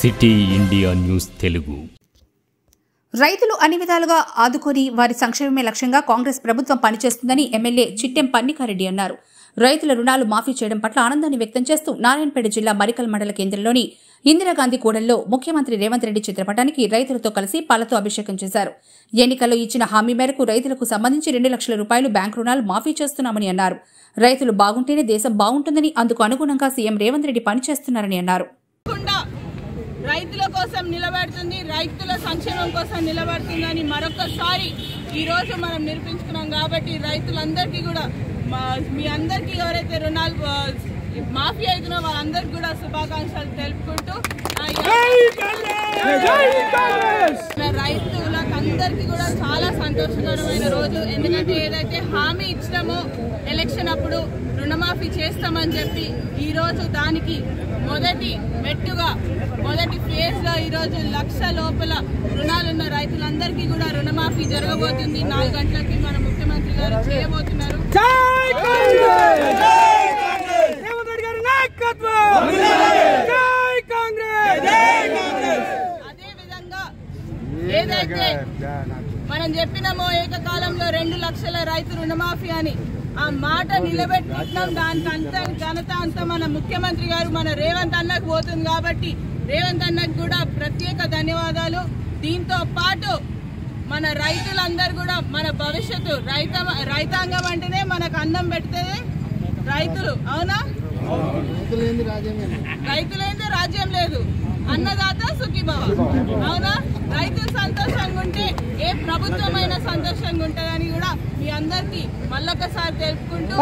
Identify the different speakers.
Speaker 1: City India news Telugu.
Speaker 2: రైతులు అన్ని విధాలుగా ఆదుకొని వారి సంక్షేమమే లక్ష్యంగా కాంగ్రెస్ ప్రభుత్వం పనిచేస్తుందని ఎమ్మెల్యే చిట్టెం పన్నికారెడ్డి అన్నారు. రైతుల రుణాలు మాఫీ చేయడం పట్ల ఆనందాన్ని వ్యక్తం చేస్తూ నారాయణపేట జిల్లా మరికల్ మండల కేంద్రంలోని ఇందిరాగాంధీ కూడలిలో ముఖ్యమంత్రి రేవంత్ రెడ్డి చిత్రపటానికి రైతులతో కలిసి పాలతో అభిషేకం చేశారు. ఎన్నికల్లో ఇచ్చిన హామీ మేరకు రైతులకు సంబంధించి 2 లక్షల రూపాయలు బ్యాంకు రుణాలు మాఫీ చేస్తున్నామని అన్నారు. రైతులు బాగుంటేనే దేశం బాగుంటుందని, అందుకు అనుగుణంగా సీఎం రేవంత్ రెడ్డి పనిచేస్తున్నారని అన్నారు.
Speaker 3: రైతుల కోసం నిలబడుతుంది, రైతుల సంక్షేమం కోసం నిలబడుతుందని మరొకసారి ఈ రోజు మనం నిరూపించుకున్నాం. కాబట్టి రైతులందరికీ కూడా మీ అందరికీ ఎవరైతే రుణాలు మాఫీ అవుతున్నా వాళ్ళందరికీ కూడా శుభాకాంక్షలు తెలుపుకుంటూ రైతులందరికీ కూడా చాలా సంతోషకరమైన రోజు. ఎందుకంటే ఏదైతే హామీ ఇచ్చినామో ఎలక్షన్ అప్పుడు రుణమాఫీ చేస్తామని చెప్పి ఈ రోజు దానికి మొదటి మెట్టుగా మొదటి ఫేజ్ లో ఈ రోజు 1 లక్ష లోపల రుణాలున్న రైతులందరికీ కూడా రుణమాఫీ జరగబోతుంది. 4 గంటలకి మన ముఖ్యమంత్రి గారు చేయబోతున్నారు. అదే విధంగా ఏదైతే మనం చెప్పినామో ఏకకాలంలో 2 లక్షల రైతు రుణమాఫీ అని ఆ మాట నిలబెట్టుకుంటున్నాం. దానికంతా ఘనత అంతా మన ముఖ్యమంత్రి గారు మన రేవంత్ అన్నకు పోతుంది. కాబట్టి రేవంత్ అన్నకు కూడా ప్రత్యేక ధన్యవాదాలు. దీంతో పాటు మన రైతులందరూ కూడా మన భవిష్యత్తు రైతాంగం అంటేనే మనకు అన్నం పెడితేనే రైతులు, అవునా? రైతులేందే రాజ్యం లేదు, అన్నదాత సుఖీభవ, అవునా? రైతులు సంతోషంగా ఉంటే ఏ ప్రభుత్వమైనా సంతోషంగా ఉంటుందని కూడా మీ అందరికీ మళ్ళొకసారి తెలుపుకుంటూ